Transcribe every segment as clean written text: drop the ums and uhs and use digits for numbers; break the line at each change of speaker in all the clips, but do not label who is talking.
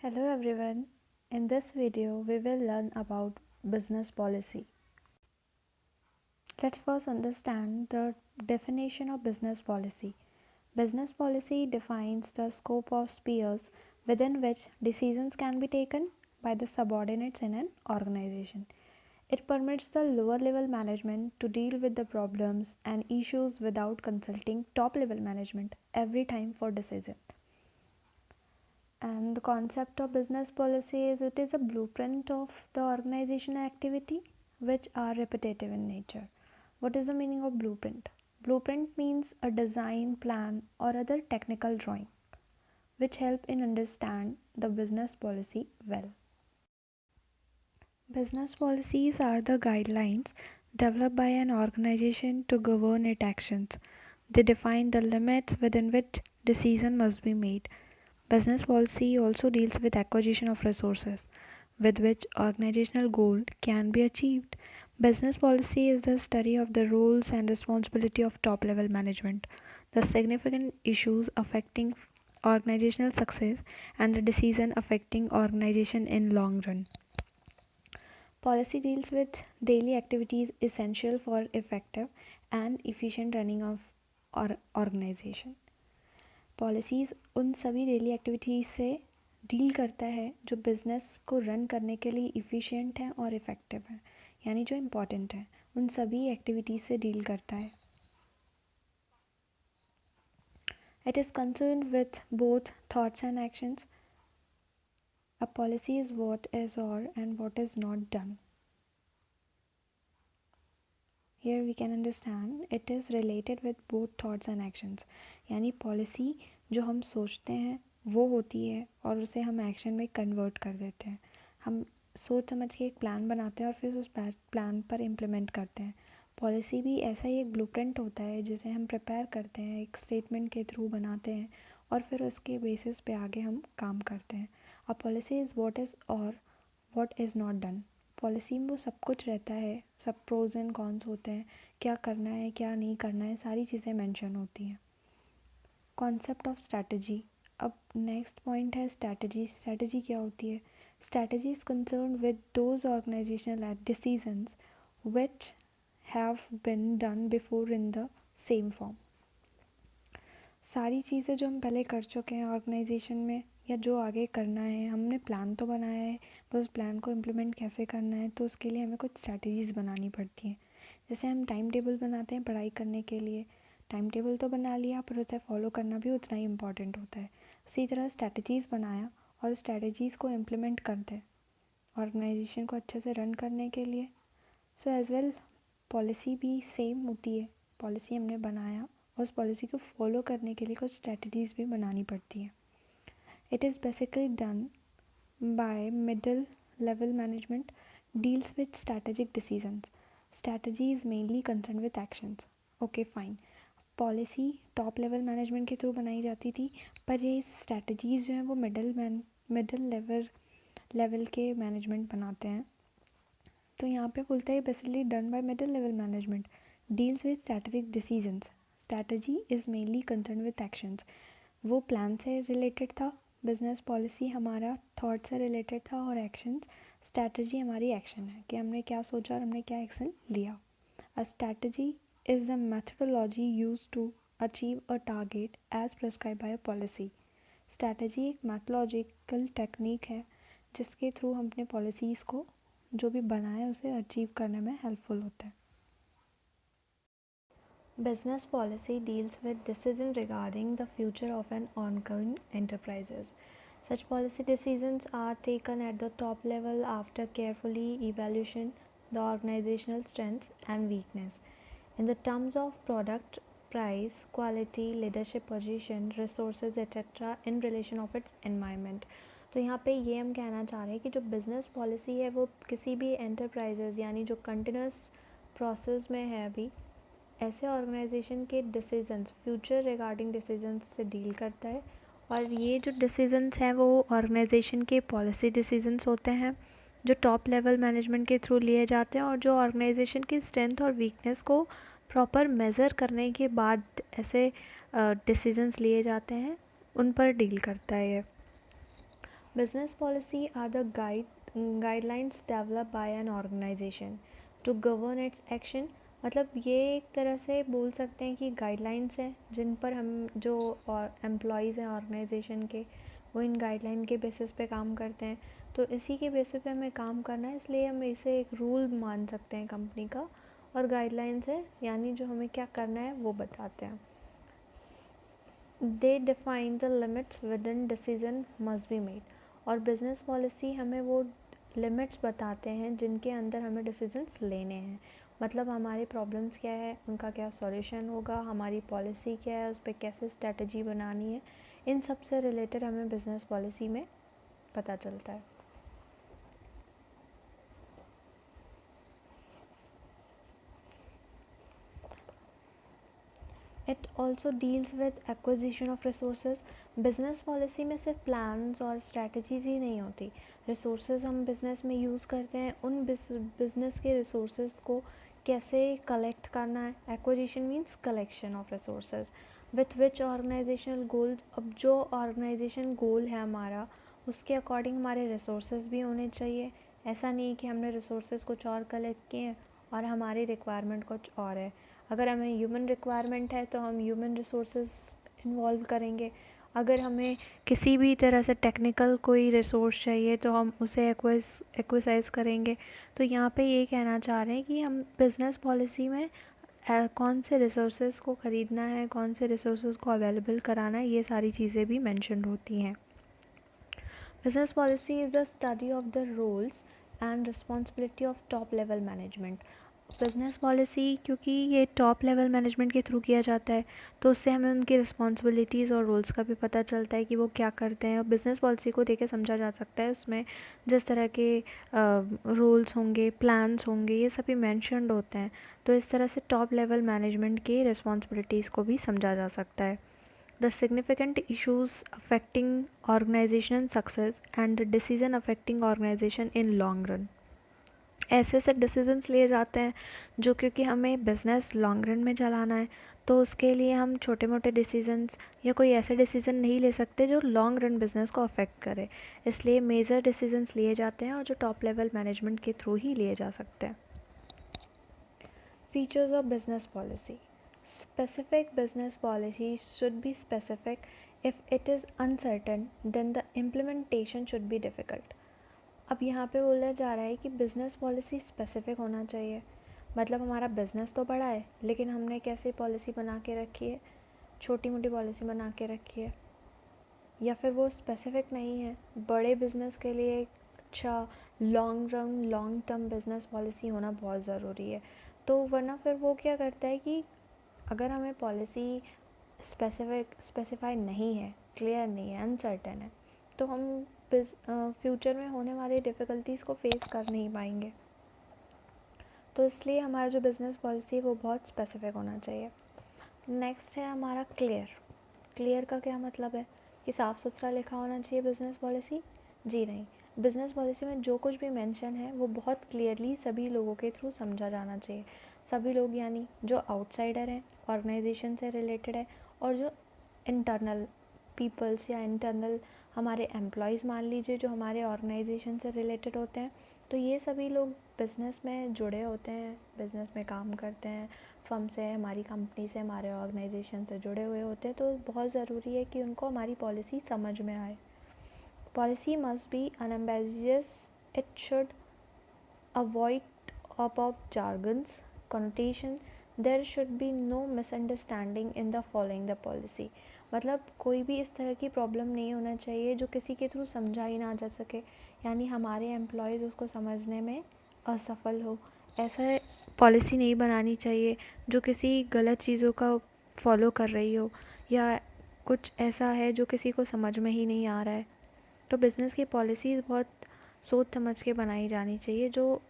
Hello everyone. In this video, we will learn about business policy. Let's first understand the definition of business policy. Business policy defines the scope of spheres within which decisions can be taken by the subordinates in an organization. It permits the lower level management to deal with the problems and issues without consulting top level management every time for decision. And the concept of business policy is it is a blueprint of the organizational activity which are repetitive in nature. What is the meaning of blueprint? Blueprint means a design plan or other technical drawing which help in understand the business policy well. Business policies are the guidelines developed by an organization to govern its actions. They define the limits within which decision must be made. Business policy also deals with acquisition of resources with which organizational goal can be achieved. Business policy is the study of the roles and responsibility of top level management, the significant issues affecting organizational success and the decision affecting organization in long run. Policy deals with daily activities essential for effective and efficient running of organization. Policies उन सभी daily activities से deal करता है जो business को run करने के लिए इफ़िशियंट हैं और इफ़ेक्टिव हैं, यानी जो इम्पॉर्टेंट है उन सभी एक्टिविटीज़ से डील करता है. It is concerned with both thoughts and actions. A policy is what is or and what is not done. Here we can understand it is related with both thoughts and actions. यानी policy जो हम सोचते हैं वो होती है और उसे हम एक्शन में कन्वर्ट कर देते हैं. हम सोच समझ के एक प्लान बनाते हैं और फिर उस प्लान पर इम्प्लीमेंट करते हैं. पॉलिसी भी ऐसा ही एक ब्लूप्रिंट होता है जिसे हम प्रिपेयर करते हैं, एक स्टेटमेंट के थ्रू बनाते हैं और फिर उसके बेसिस पे आगे हम काम करते हैं. A policy is what is or what is not done. Policy में वो सब कुछ रहता है, सब प्रोज एंड कॉन्स होते हैं, क्या करना है क्या नहीं करना है सारी चीज़ें मेंशन होती हैं. Concept of strategy. अब नेक्स्ट पॉइंट है स्ट्रैटेजी. स्ट्रैटेजी क्या होती है? Strategy is concern with those organizational decisions which have been done before in the same form. सारी चीज़ें जो हम पहले कर चुके हैं ऑर्गेनाइजेशन में या जो आगे करना है, हमने प्लान तो बनाया है, बस उस प्लान को इम्प्लीमेंट कैसे करना है तो उसके लिए हमें कुछ स्ट्रैटेजीज़ बनानी पड़ती हैं. जैसे हम टाइम टेबल बनाते हैं पढ़ाई करने के लिए, टाइम टेबल तो बना लिया पर उसे फॉलो करना भी उतना ही इम्पॉर्टेंट होता है. उसी तरह स्ट्रैटेजीज़ बनाया और स्ट्रैटेजीज़ को इम्प्लीमेंट करते हैं ऑर्गेनाइजेशन को अच्छे से रन करने के लिए. सो एज़ वेल पॉलिसी भी सेम होती है. पॉलिसी हमने बनाया और उस पॉलिसी को फॉलो करने के लिए कुछ स्ट्रैटेजीज़ भी बनानी पड़ती हैं. It is basically done by middle level management, deals with strategic decisions. Strategy is mainly concerned with actions. Okay, fine. Policy top level management के थ्रू बनाई जाती थी पर ये स्ट्रैटेजीज़ जो हैं वो मिडल लेवल के मैनेजमेंट बनाते हैं. तो यहाँ पे बोलता है basically done by middle level management, deals with strategic decisions. Strategy is mainly concern with actions. वो प्लान से रिलेटेड था, बिजनेस पॉलिसी हमारा थॉट से रिलेटेड था और एक्शंस स्ट्रैटेजी हमारी एक्शन है कि हमने क्या सोचा और हमने क्या एक्शन लिया. A strategy is the methodology use to achieve a target as prescribe by a policy. Strategy एक मैथडोलॉजिकल टेक्निक है जिसके थ्रू हम अपने पॉलिसीज़ को जो भी बनाए उसे अचीव करने में हेल्पफुल होता है. Business policy deals with decisions regarding the future of an ongoing enterprises. Such policy decisions are taken at the top level after carefully evaluation the organizational strengths and weakness in the terms of product, price, quality, leadership position, resources, etc. in relation of its environment. तो यहाँ पे ये हम कहना चाह रहे हैं कि जो बिज़नेस पॉलिसी है वो किसी भी एंटरप्राइजेज़ यानी जो कंटिन्यूस प्रोसेस में है अभी ऐसे ऑर्गेनाइजेशन के डिसीजंस फ्यूचर रिगार्डिंग डिसीजंस से डील करता है. और ये जो डिसीजंस हैं वो ऑर्गेनाइजेशन के पॉलिसी डिसीजंस होते हैं जो टॉप लेवल मैनेजमेंट के थ्रू लिए जाते हैं और जो ऑर्गेनाइजेशन की स्ट्रेंथ और वीकनेस को प्रॉपर मेज़र करने के बाद ऐसे डिसीजंस लिए जाते हैं, उन पर डील करता है. Business policy are the guidelines developed by an organization to govern its action. मतलब ये एक तरह से बोल सकते हैं कि गाइडलाइंस हैं जिन पर हम जो एम्प्लॉयज़ हैं ऑर्गेनाइजेशन के, वो इन गाइडलाइन के बेसिस पे काम करते हैं। तो इसी के बेसिस पे हमें काम करना है, इसलिए हम इसे एक रूल मान सकते हैं कंपनी का, और गाइडलाइंस है यानी जो हमें क्या करना है वो बताते हैं। दे define the limits with in decision must be made, और बिजनेस पॉलिसी हमें वो लिमिट्स बताते हैं जिनके अंदर हमें डिसीजंस लेने हैं। मतलब हमारी प्रॉब्लम्स क्या है, उनका क्या सॉल्यूशन होगा, हमारी पॉलिसी क्या है, उस पर कैसे स्ट्रेटजी बनानी है, इन सब से रिलेटेड हमें बिजनेस पॉलिसी में पता चलता है। It also deals with acquisition of resources. Business policy में सिर्फ प्लान्स और स्ट्रैटेजीज ही नहीं होती, रिसोर्सेज हम बिज़नेस में यूज़ करते हैं, उन बिज़नेस के रिसोर्सेज को कैसे कलेक्ट करना है। Acquisition means collection of resources with which organizational goals. अब जो ऑर्गेनाइजेशन गोल है हमारा, उसके अकॉर्डिंग हमारे रिसोर्सेज भी होने चाहिए। ऐसा नहीं कि हमने रिसोर्सेज कुछ और कलेक्ट किए हैं और हमारी रिक्वायरमेंट कुछ और है। अगर हमें ह्यूमन रिक्वायरमेंट है तो हम ह्यूमन रिसोर्सेज इन्वॉल्व करेंगे। अगर हमें किसी भी तरह से टेक्निकल कोई रिसोर्स चाहिए तो हम उसे एक्विसाइज करेंगे। तो यहाँ पे ये कहना चाह रहे हैं कि हम बिज़नेस पॉलिसी में कौन से रिसोर्सेज को ख़रीदना है, कौन से रिसोर्सेज को अवेलेबल कराना है, ये सारी चीज़ें भी मेंशन होती हैं। Business policy is the study of the roles and responsibility of top level management. Business policy क्योंकि ये टॉप लेवल मैनेजमेंट के थ्रू किया जाता है, तो उससे हमें उनकी रिस्पॉन्सिबिलिटीज़ और रोल्स का भी पता चलता है कि वो क्या करते हैं। और बिज़नेस पॉलिसी को देख के समझा जा सकता है उसमें जिस तरह के रोल्स होंगे, प्लान्स होंगे, ये सभी मैंशनड होते हैं। तो इस तरह से टॉप लेवल मैनेजमेंट की रिस्पॉन्सिबिलिटीज़ को भी समझा जा सकता है। The significant issues affecting organization success and the decision affecting organization in long run। ऐसे ऐसे डिसीजंस लिए जाते हैं जो, क्योंकि हमें बिज़नेस लॉन्ग रन में चलाना है, तो उसके लिए हम छोटे मोटे डिसीजंस या कोई ऐसे डिसीजन नहीं ले सकते जो लॉन्ग रन बिज़नेस को अफेक्ट करे। इसलिए मेजर डिसीजंस लिए जाते हैं और जो टॉप लेवल मैनेजमेंट के थ्रू ही लिए जा सकते हैं। Features of business policy. Specific business policy should be specific. If it is uncertain, then the implementation should be difficult. अब यहाँ पे बोला जा रहा है कि बिज़नेस पॉलिसी स्पेसिफिक होना चाहिए। मतलब हमारा बिज़नेस तो बड़ा है, लेकिन हमने कैसे पॉलिसी बना के रखी है, छोटी मोटी पॉलिसी बना के रखी है, या फिर वो स्पेसिफिक नहीं है। बड़े बिज़नेस के लिए अच्छा long run long term business policy होना बहुत ज़रूरी है। तो वरना फिर वो क्या करता है कि अगर हमें पॉलिसी स्पेसिफाई नहीं है, क्लियर नहीं है, अनसर्टेन है, तो हम फ्यूचर में होने वाली डिफ़िकल्टीज़ को फेस कर नहीं पाएंगे। तो इसलिए हमारा जो बिज़नेस पॉलिसी है वो बहुत स्पेसिफिक होना चाहिए। नेक्स्ट है हमारा क्लियर। क्लियर का क्या मतलब है कि साफ़ सुथरा लिखा होना चाहिए बिज़नेस पॉलिसी? जी नहीं, बिज़नेस पॉलिसी में जो कुछ भी मेंशन है वो बहुत क्लियरली सभी लोगों के थ्रू समझा जाना चाहिए। सभी लोग यानी जो आउटसाइडर हैं, ऑर्गेनाइजेशन से रिलेटेड है, और जो इंटरनल पीपल्स या इंटरनल हमारे एम्प्लॉयज़ मान लीजिए जो हमारे ऑर्गेनाइजेशन से रिलेटेड होते हैं। तो ये सभी लोग बिज़नेस में जुड़े होते हैं, बिज़नेस में काम करते हैं, फर्म से, हमारी कंपनी से, हमारे ऑर्गेनाइजेशन से जुड़े हुए होते हैं। तो बहुत ज़रूरी है कि उनको हमारी पॉलिसी समझ में आए। Policy must be unambiguous. It should avoid of jargons, connotation. There should be no misunderstanding in the following the policy. मतलब कोई भी इस तरह की प्रॉब्लम नहीं होना चाहिए जो किसी के थ्रू समझा ही ना जा सके, यानी हमारे एम्प्लॉयज़ उसको समझने में असफल हो। ऐसा पॉलिसी नहीं बनानी चाहिए जो किसी गलत चीज़ों का फॉलो कर रही हो, या कुछ ऐसा है जो किसी को समझ में ही नहीं आ रहा है। तो बिज़नेस की पॉलिसीज़ बहुत सोच समझ के बनाई जानी चाहिए जो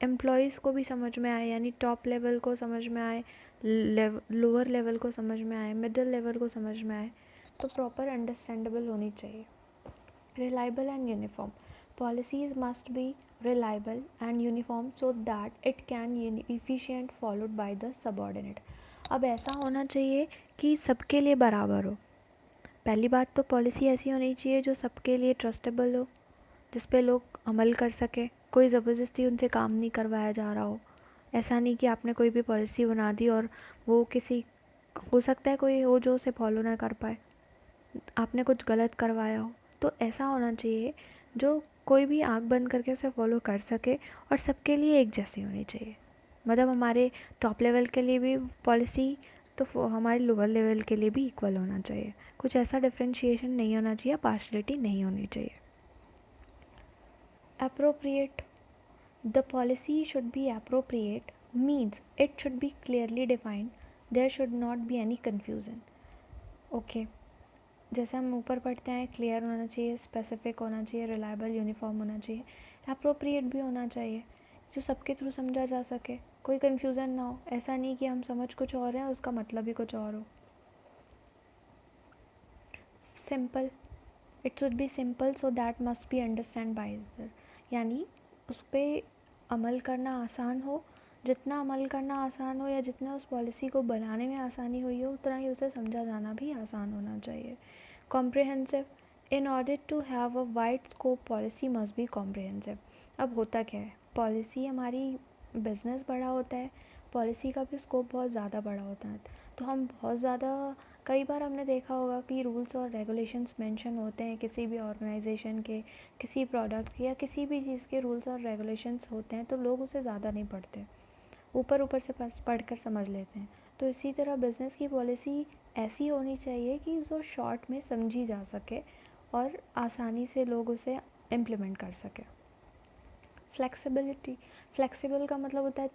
एम्प्लॉयज़ को भी समझ में आए, यानी टॉप लेवल को समझ में आए, लोअर लेवल को समझ में आए, मिडिल लेवल को समझ में आए। तो प्रॉपर अंडरस्टैंडेबल होनी चाहिए। Reliable and uniform. Policies must be reliable and uniform so that it can efficient followed by the subordinate. अब ऐसा होना चाहिए कि सबके लिए बराबर हो। पहली बात तो पॉलिसी ऐसी होनी चाहिए जो सबके लिए ट्रस्टेबल हो, जिस पे लोग अमल कर सके, कोई ज़बरदस्ती उनसे काम नहीं करवाया जा रहा हो। ऐसा नहीं कि आपने कोई भी पॉलिसी बना दी और वो किसी, हो सकता है कोई हो जो उसे फॉलो ना कर पाए, आपने कुछ गलत करवाया हो। तो ऐसा होना चाहिए जो कोई भी आँख बंद करके उसे फॉलो कर सके और सबके लिए एक जैसी होनी चाहिए। मतलब हमारे टॉप लेवल के लिए भी पॉलिसी तो हमारे लोअर लेवल के लिए भी इक्वल होना चाहिए। कुछ ऐसा डिफ्रेंशिएशन नहीं होना चाहिए, पार्शलिटी नहीं होनी चाहिए। Appropriate. The policy should be appropriate means it should be clearly defined. There should not be any confusion. Okay. जैसे हम ऊपर पढ़ते हैं, क्लियर होना चाहिए, स्पेसिफिक होना चाहिए, रिलायबल, यूनिफॉर्म होना चाहिए, अप्रोप्रिएट भी होना चाहिए जो सबके थ्रू समझा जा सके, कोई कन्फ्यूज़न ना हो। ऐसा नहीं कि हम समझ कुछ और हैं उसका मतलब ही कुछ और हो। Simple, it should be simple so that must be understand by user, यानी उस पर अमल करना आसान हो। जितना अमल करना आसान हो या जितना उस पॉलिसी को बनाने में आसानी हुई हो, उतना ही उसे समझा जाना भी आसान होना चाहिए। Comprehensive, in order to have a wide scope policy must be comprehensive. अब होता क्या है, पॉलिसी हमारी बिजनेस बड़ा होता है, पॉलिसी का भी स्कोप बहुत ज़्यादा बड़ा होता है, तो हम बहुत ज़्यादा, कई बार हमने देखा होगा कि रूल्स और रेगुलेशंस मेंशन होते हैं किसी भी ऑर्गेनाइजेशन के, किसी प्रोडक्ट या किसी भी चीज़ के रूल्स और रेगुलेशंस होते हैं, तो लोग उसे ज़्यादा नहीं पढ़ते, ऊपर ऊपर से पढ़कर समझ लेते हैं। तो इसी तरह बिज़नेस की पॉलिसी ऐसी होनी चाहिए कि जो शॉर्ट में समझी जा सके और आसानी से लोग उसे इम्प्लीमेंट कर सके। फ्लेक्सिबिलिटी, फ्लेक्सिबल का मतलब होता है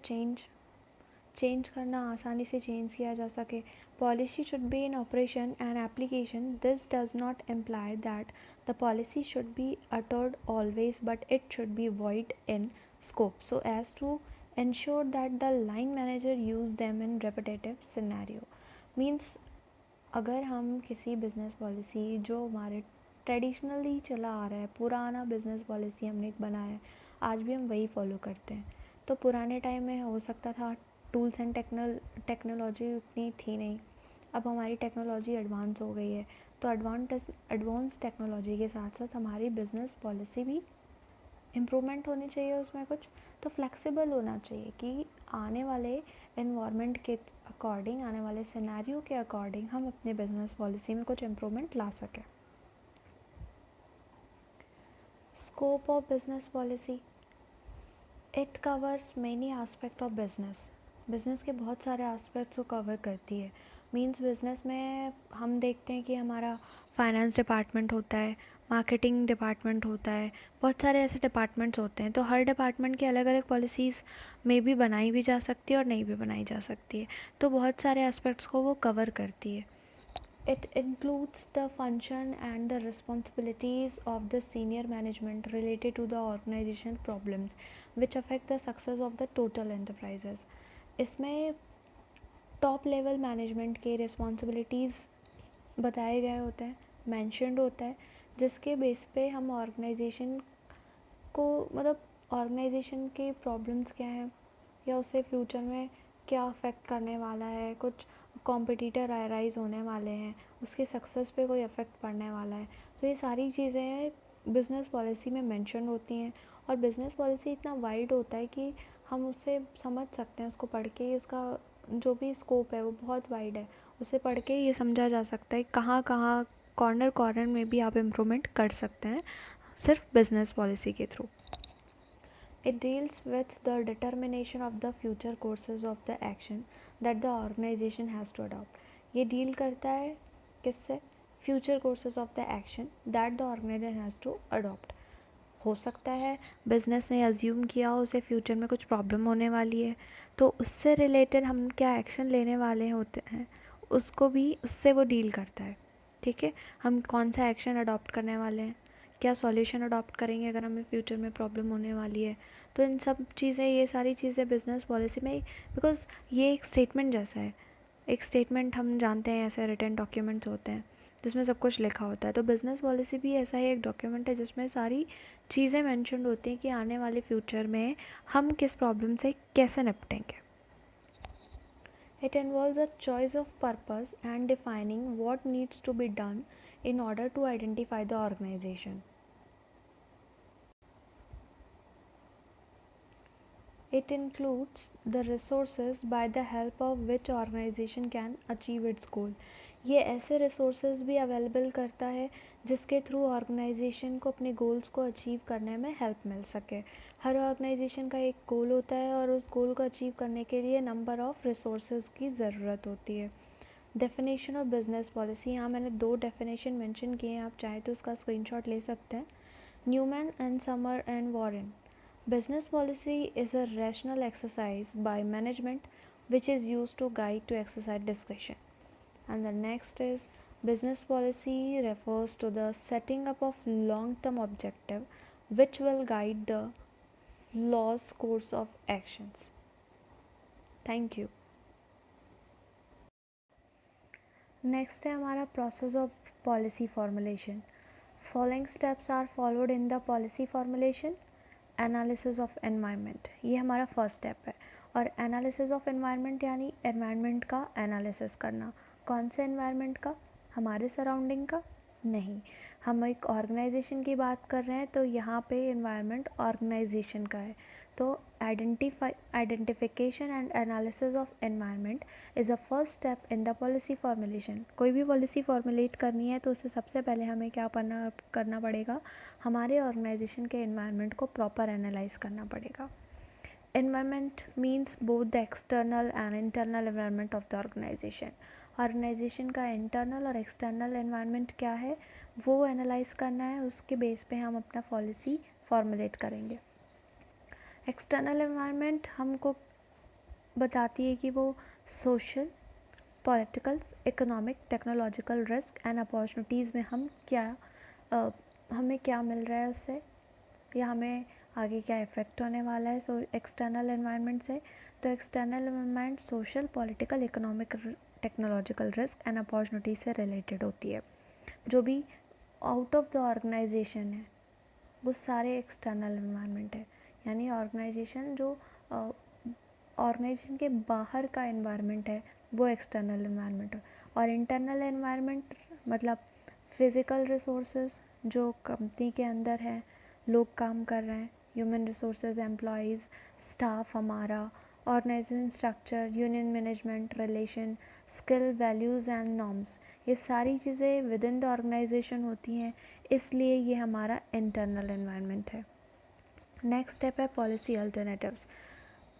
चेंज करना, आसानी से चेंज किया जा सके। Policy should be in operation and application, this does not imply that the policy should be uttered always, but it should be wide in scope so as to ensure that the line manager use them in repetitive scenario. Means अगर हम किसी business policy जो हमारे traditionally चला आ रहा है, पुराना business policy हमने एक बनाया है, आज भी हम वही फॉलो करते हैं, तो पुराने टाइम में हो सकता था टूल्स एंड टेक्नोलॉजी उतनी थी नहीं, अब हमारी टेक्नोलॉजी एडवांस हो गई है, तो एडवांस टेक्नोलॉजी के साथ साथ हमारी बिज़नेस पॉलिसी भी इम्प्रूवमेंट होनी चाहिए उसमें कुछ, तो फ्लेक्सिबल होना चाहिए कि आने वाले एनवायरनमेंट के अकॉर्डिंग, आने वाले सिनेरियो के अकॉर्डिंग हम अपने बिजनेस पॉलिसी में कुछ इम्प्रूवमेंट ला सकें। Scope of business policy, it covers many aspect of business के बहुत सारे एस्पेक्ट्स को कवर करती है। मींस बिज़नेस में हम देखते हैं कि हमारा फाइनेंस डिपार्टमेंट होता है, मार्केटिंग डिपार्टमेंट होता है, बहुत सारे ऐसे डिपार्टमेंट्स होते हैं, तो हर डिपार्टमेंट की अलग अलग पॉलिसीज़ में भी बनाई भी जा सकती है और नहीं भी बनाई जा सकती है, तो बहुत सारे एस्पेक्ट्स को वो कवर करती है। It includes the function and the responsibilities of the senior management related to the organization problems which affect the success of the total enterprises. इसमें टॉप लेवल मैनेजमेंट के रिस्पॉन्सिबिलिटीज़ बताए गए होते हैं, मैंशनड होता है, जिसके बेस पे हम ऑर्गेनाइजेशन को, मतलब ऑर्गेनाइजेशन के प्रॉब्लम्स क्या हैं या उसे फ्यूचर में क्या अफेक्ट करने वाला है, कुछ कॉम्पिटिटर राइज होने वाले हैं, उसके सक्सेस पे कोई इफ़ेक्ट पड़ने वाला है, तो ये सारी चीज़ें बिज़नेस पॉलिसी में मेंशन होती हैं। और बिज़नेस पॉलिसी इतना वाइड होता है कि हम उससे समझ सकते हैं, उसको पढ़ के उसका जो भी स्कोप है वो बहुत वाइड है, उसे पढ़ के ये समझा जा सकता है कहाँ कहाँ कॉर्नर कॉर्नर में भी आप इम्प्रूवमेंट कर सकते हैं सिर्फ बिज़नेस पॉलिसी के through. It deals with the determination of the future courses of the action that the organization has to adopt. ये डील करता है किससे, future courses of the action that the organization has to adopt. हो सकता है business ने assume किया उसे फ्यूचर में कुछ प्रॉब्लम होने वाली है, तो उससे रिलेटेड हम क्या एक्शन लेने वाले होते हैं उसको भी उससे वो डील करता है। ठीक है, हम कौन सा एक्शन अडॉप्ट करने वाले हैं, क्या सॉल्यूशन अडॉप्ट करेंगे अगर हमें फ्यूचर में प्रॉब्लम होने वाली है, तो इन सब चीज़ें, ये सारी चीज़ें बिज़नेस पॉलिसी में, बिकॉज ये एक स्टेटमेंट जैसा है, एक स्टेटमेंट हम जानते हैं ऐसे रिटन डॉक्यूमेंट्स होते हैं जिसमें सब कुछ लिखा होता है, तो बिज़नेस पॉलिसी भी ऐसा ही एक डॉक्यूमेंट है जिसमें सारी चीज़ें मेंशन होती हैं कि आने वाले फ्यूचर में हम किस प्रॉब्लम से कैसे निपटेंगे। It involves a choice of purpose and defining what needs to be done in order to identify the organization. It includes the resources by the help of which organization can achieve its goal. ये ऐसे resources भी available करता है जिसके through organisation को अपने goals को achieve करने में हेल्प मिल सके. हर ऑर्गेनाइजेशन का एक गोल होता है और उस गोल को अचीव करने के लिए नंबर ऑफ़ रिसोर्सेज की ज़रूरत होती है. डेफिनेशन ऑफ बिजनेस पॉलिसी, यहाँ मैंने 2 डेफिनेशन मेंशन किए हैं, आप चाहे तो उसका स्क्रीनशॉट ले सकते हैं. Newman and Summer and Warren. Business policy is a rational exercise by management which is used to guide to exercise discretion. And the next is business policy refers to the setting up of long-term objective which will guide the law's course of actions. Thank you. Next है हमारा process of policy formulation. Following steps are followed in the policy formulation. Analysis of environment, ये हमारा first step है. और analysis of environment यानी environment का analysis करना. कौन से एनवायरनमेंट का? हमारे सराउंडिंग का नहीं. हम एक ऑर्गेनाइजेशन की बात कर रहे हैं तो यहाँ पे एनवायरनमेंट ऑर्गेनाइजेशन का है. तो identification and analysis of environment is a first step in the policy formulation. कोई भी पॉलिसी फॉर्मुलेट करनी है तो उससे सबसे पहले हमें क्या करना पड़ेगा, हमारे ऑर्गेनाइजेशन के एनवायरनमेंट को प्रॉपर एनालाइज करना पड़ेगा. Environment means both the external and internal environment of the organization. Organization का इंटरनल और एक्सटर्नल एनवायरनमेंट क्या है वो एनालाइज करना है, उसके बेस पे हम अपना पॉलिसी फॉर्मुलेट करेंगे. एक्सटर्नल एनवायरनमेंट हमको बताती है कि वो social, political, economic, technological risk and opportunities में हमें क्या मिल रहा है उससे, या हमें आगे क्या इफ़ेक्ट होने वाला है सो एक्सटर्नल एनवायरनमेंट से. तो external environment social, political, economic, technological risk and opportunities से रिलेटेड होती है. जो भी आउट ऑफ द ऑर्गेनाइजेशन है वो सारे एक्सटर्नल एनवायरनमेंट है. यानी ऑर्गेनाइजेशन जो ऑर्गेनाइजेशन के बाहर का एनवायरनमेंट है वो एक्सटर्नल एनवायरनमेंट है. और इंटरनल एनवायरनमेंट मतलब फिज़िकल रिसोर्सेज जो कंपनी के अंदर है, लोग काम कर रहे हैं, ह्यूमन रिसोर्सेज, एम्प्लॉयज़, स्टाफ हमारा, organization structure, union management, relation, skill, values and norms, ये सारी चीज़ें विद इन द ऑर्गेनाइजेशन होती हैं, इसलिए ये हमारा इंटरनल एनवायरनमेंट है. नेक्स्ट स्टेप है पॉलिसी अल्टरनेटिव्स.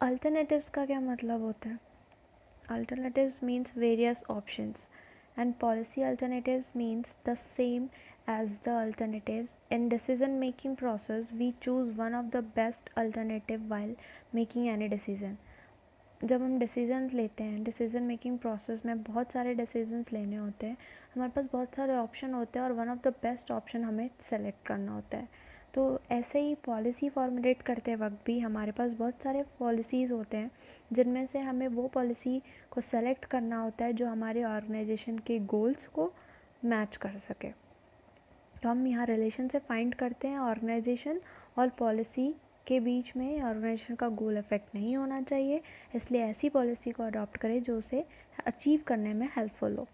अल्टरनेटिव्स का क्या मतलब होता है? Alternatives means various options and policy alternatives means the same as the alternatives. In decision making process we choose one of the best alternative while making any decision. जब हम decisions लेते हैं, decision making process में बहुत सारे decisions लेने होते हैं, हमारे पास बहुत सारे ऑप्शन होते हैं और one of the best option हमें सेलेक्ट करना होता है. तो ऐसे ही पॉलिसी फॉर्मुलेट करते वक्त भी हमारे पास बहुत सारे पॉलिसीज़ होते हैं जिनमें से हमें वो पॉलिसी को सेलेक्ट करना होता है जो हमारे ऑर्गेनाइजेशन के गोल्स को मैच कर सके. तो हम यहाँ रिलेशन से फाइंड करते हैं ऑर्गेनाइजेशन और पॉलिसी के बीच में ऑर्गेनाइजेशन का गोल इफेक्ट नहीं होना चाहिए, इसलिए ऐसी पॉलिसी को अडॉप्ट करें जो उसे अचीव करने में हेल्पफुल हो.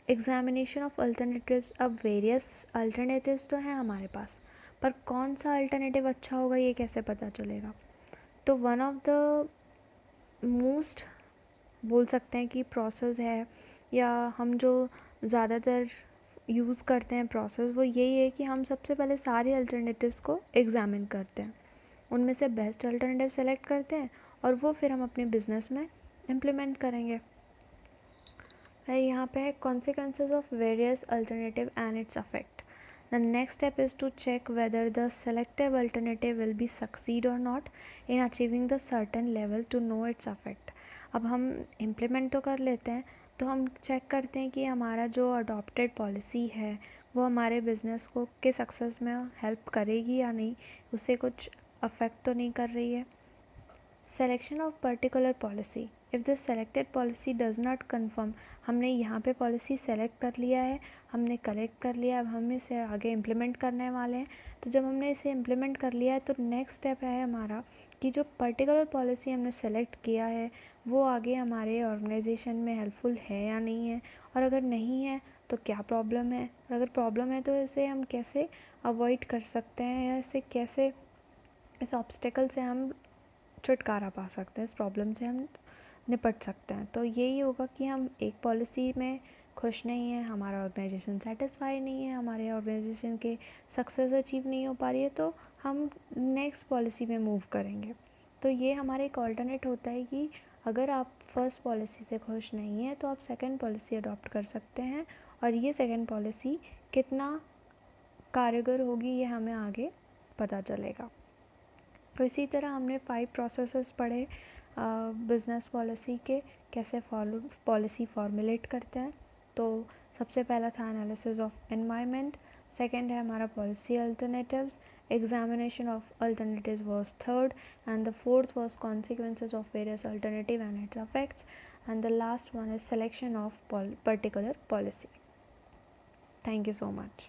Examination of alternatives. अब वेरियस अल्टरनेटिव्स तो हैं हमारे पास, पर कौन सा अल्टरनेटिव अच्छा होगा ये कैसे पता चलेगा? तो वन ऑफ द मोस्ट बोल सकते हैं कि प्रोसेस है, या हम जो ज़्यादातर यूज़ करते हैं प्रोसेस, वो यही है कि हम सबसे पहले सारे अल्टरनेटिव्स को एग्ज़ामिन करते हैं, उनमें से बेस्ट अल्टरनेटिव सेलेक्ट करते हैं और वो फिर हम अपने बिज़नेस में इम्प्लीमेंट करेंगे. फिर यहाँ पे है consequences of various alternative and its affect. The next step is to check whether the selective alternative will be succeed or not in achieving the certain level to know its affect. अब हम implement तो कर लेते हैं, तो हम check करते हैं कि हमारा जो अडॉप्टेड पॉलिसी है वो हमारे बिज़नेस को के सक्सेस में हेल्प करेगी या नहीं, उससे कुछ अफेक्ट तो नहीं कर रही है. Selection of particular policy. If the selected policy does not confirm, हमने यहाँ पे पॉलिसी सेलेक्ट कर लिया है, हमने कलेक्ट कर लिया, अब हम इसे आगे इम्प्लीमेंट करने वाले हैं. तो जब हमने इसे इम्प्लीमेंट कर लिया है तो नेक्स्ट स्टेप है हमारा कि जो पर्टिकुलर पॉलिसी हमने सेलेक्ट किया है वो आगे हमारे ऑर्गेनाइजेशन में हेल्पफुल है या नहीं है, और अगर नहीं है तो क्या प्रॉब्लम है, और अगर प्रॉब्लम है तो इसे हम कैसे अवॉइड कर सकते हैं, या इसे कैसे, इस ऑब्स्टेकल से हम छुटकारा पा सकते हैं, इस प्रॉब्लम से हम निपट सकते हैं। तो यही होगा कि हम एक पॉलिसी में खुश नहीं है, हमारा ऑर्गेनाइजेशन सेटिस्फाई नहीं है, हमारे ऑर्गेनाइजेशन के सक्सेस अचीव नहीं हो पा रही है, तो हम नेक्स्ट पॉलिसी में मूव करेंगे। तो ये हमारा एक ऑल्टरनेट होता है कि अगर आप फर्स्ट पॉलिसी से खुश नहीं है तो आप सेकंड पॉलिसी अडॉप्ट कर सकते हैं, और ये सेकंड पॉलिसी कितना कारगर होगी ये हमें आगे पता चलेगा। तो इसी तरह हमने 5 प्रोसेसेस पढ़े बिज़नेस पॉलिसी के, कैसे पॉलिसी फॉर्मुलेट करते हैं। तो सबसे पहला था एनालिसिस ऑफ एनवायरनमेंट, सेकंड है हमारा policy alternatives, examination of alternatives was third, and the fourth was consequences of various alternative and it's effects, and the last one is selection of particular policy. Thank you so much.